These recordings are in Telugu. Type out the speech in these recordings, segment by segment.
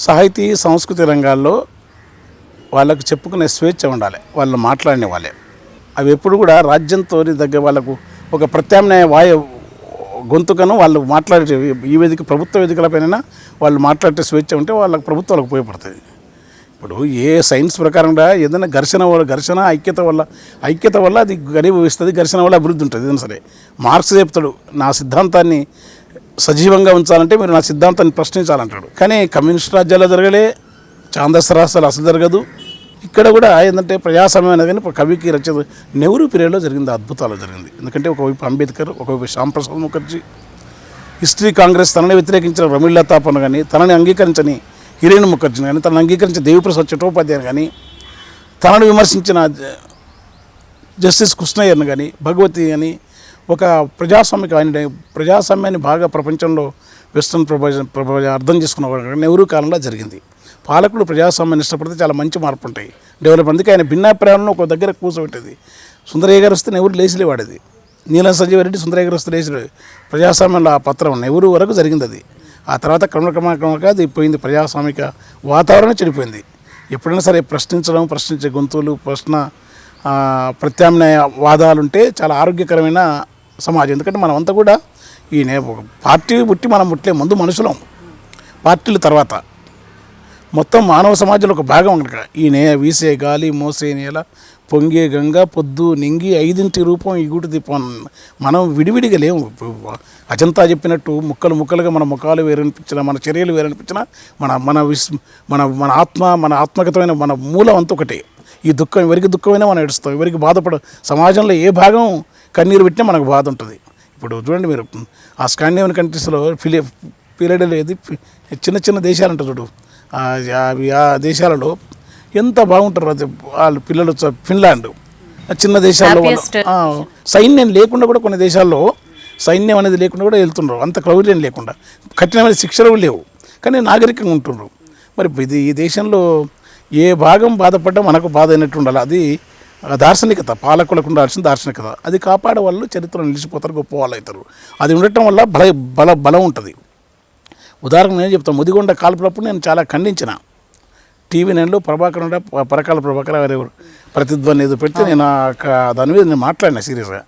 సాహితీ సంస్కృతి రంగాల్లో వాళ్ళకు చెప్పుకునే స్వేచ్ఛ ఉండాలి, వాళ్ళు మాట్లాడిన వాళ్ళే. అవి ఎప్పుడు కూడా రాజ్యంతో దగ్గర వాళ్ళకు ఒక ప్రత్యామ్నాయ గొంతుకను వాళ్ళు మాట్లాడే ఈ వేదిక ప్రభుత్వ వేదికలపైన వాళ్ళు మాట్లాడే స్వేచ్ఛ ఉంటే వాళ్ళకు ప్రభుత్వాలకు ఉపయోగపడుతుంది. ఇప్పుడు ఏ సైన్స్ ప్రకారంగా ఏదైనా ఘర్షణ ఐక్యత వల్ల అది గరీభవిస్తుంది, ఘర్షణ వల్ల అభివృద్ధి ఉంటుంది. ఏదైనా సరే మార్క్స్ చెప్తాడు, నా సిద్ధాంతాన్ని సజీవంగా ఉంచాలంటే మీరు నా సిద్ధాంతాన్ని ప్రశ్నించాలంటాడు. కానీ కమ్యూనిస్ట్ రాజ్యాల్లో జరగలే, ఛాందస రాష్ట్రాలు అసలు జరగదు. ఇక్కడ కూడా ఏంటంటే ప్రజాస్వామ్యం అనేది కానీ కవికి రచన నెహ్రూ పీరియడ్లో జరిగింది, అద్భుతాలు జరిగింది. ఎందుకంటే ఒకవైపు అంబేద్కర్, ఒకవైపు శ్యాంప్రసాద్ ముఖర్జీ, హిస్టరీ కాంగ్రెస్ తనని వ్యతిరేకించిన రమీలా తాపన్ కానీ, తనని అంగీకరించని హిరేన్ ముఖర్జీని కానీ, తనని అంగీకరించిన దేవిప్రసాద్ చట్టోపాధ్యాయుని కానీ, తనను విమర్శించిన జస్టిస్ కృష్ణయ్యను కానీ, భగవతి అని ఒక ప్రజాస్వామ్యాన్ని బాగా ప్రపంచంలో వెస్ట్రన్ ప్రపంచం అర్థం చేసుకున్న నెహ్రూ కాలంలో జరిగింది. పాలకులు ప్రజాస్వామ్యాన్ని ఇష్టపడితే చాలా మంచి మార్పు ఉంటాయి, డెవలప్. అందుకే ఆయన భిన్నాభిప్రాయాలను ఒక దగ్గర కూర్చోబెట్టేది. సుందరయ్య గారు వస్తే నెహ్రూ లేచిలే వాడేది, నీలం సంజీవ రెడ్డి సుందరయ్య గారు వస్తే లేచిలేదు. ప్రజాస్వామ్యంలో ఆ పత్రం నెహ్రూ వరకు జరిగింది అది. ఆ తర్వాత క్రమక్రమంగా అది పోయింది, ప్రజాస్వామిక వాతావరణం చెడిపోయింది. ఎప్పుడైనా సరే ప్రశ్నించే గొంతులు, ప్రత్యామ్నాయ వాదాలు ఉంటే చాలా ఆరోగ్యకరమైన సమాజం. ఎందుకంటే మనమంతా కూడా ఈ పార్టీ పుట్టి మనం పుట్టే ముందు మనుషులం, పార్టీల తర్వాత మొత్తం మానవ సమాజంలో ఒక భాగం కనుక ఈ వీసే గాలి, మోసే నేల, పొంగే గంగ, పొద్దు నింగి, ఐదింటి రూపం ఈ గూటి దీపం. మనం విడివిడిగా లేవు. అజంతా చెప్పినట్టు ముక్కలుగా మన ముఖాలు వేరనిపించినా, మన చర్యలు వేరనిపించినా, మన ఆత్మగతమైన మన మూలం అంతా ఒకటే. ఈ దుఃఖం ఎవరికి దుఃఖమైనా మనం ఏడుస్తాం, ఎవరికి సమాజంలో ఏ భాగం కన్నీరు పెట్టినా మనకు బాధ ఉంటుంది. ఇప్పుడు చూడండి మీరు ఆ స్కాండినేవియన్ కంట్రీస్లో పీరియడ్ లేదు, చిన్న దేశాలు అంటారు చూడు, ఆ దేశాలలో ఎంత బాగుంటారు అది వాళ్ళు పిల్లలు. ఫిన్లాండ్ చిన్న దేశాల్లో సైన్యం లేకుండా కూడా కొన్ని దేశాల్లో సైన్యం అనేది లేకుండా కూడా వెళ్తున్నారు, అంత క్రౌర్యం లేకుండా, కఠినమైన శిక్షలు లేవు, కానీ నాగరికంగా ఉంటున్నారు. మరి ఈ దేశంలో ఏ భాగం బాధపడ్డా మనకు బాధ అయినట్టు ఉండాలి. అది దార్శనికత, పాలకులకు ఉండాల్సిన దార్శనికత. అది కాపాడే వాళ్ళు చరిత్రలో నిలిచిపోతారు, గొప్ప వాళ్ళు అవుతారు. అది ఉండటం వల్ల బలం ఉంటుంది. ఉదాహరణ నేను చెప్తాను, ముదిగొండ కాల్పులప్పుడు నేను చాలా ఖండించిన. టీవీ నైన్లో పరకాల ప్రభాకర్ ఎవరెవరు ప్రతిధ్వని ఏదో పెడితే నేను దాని మీద నేను మాట్లాడినా సీరియస్గా.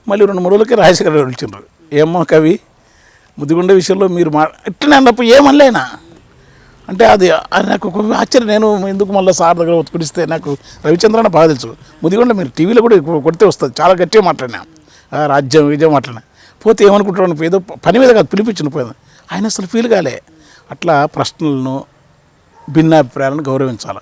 మళ్ళీ 2-3 రోజులకి రాజశేఖర గారు పిలిచిండ్రు, ఏమో కవి ముదిగొండ విషయంలో మీరు ఇట్లనే అన్నప్పుడు ఏమనలేనా అంటే అది నాకు ఒక ఆశ్చర్యం. నేను ఎందుకు మళ్ళీ సార్ దగ్గర పిలిస్తే నాకు రవిచంద్రన్ బాగా తెలుసు, ముదిగొండ మీరు టీవీలో కూడా కొడితే వస్తుంది, చాలా గట్టిగా మాట్లాడినా, రాజ్యం విజయం మాట్లాడినా. పోతే ఏమనుకుంటున్నాను, ఏదో పని మీద కాదు పిలిపించిన పోయింది, ఆయన అసలు ఫీల్ కాలే. అట్లా ప్రశ్నలను, భిన్నాభిప్రాయాలను గౌరవించాలి.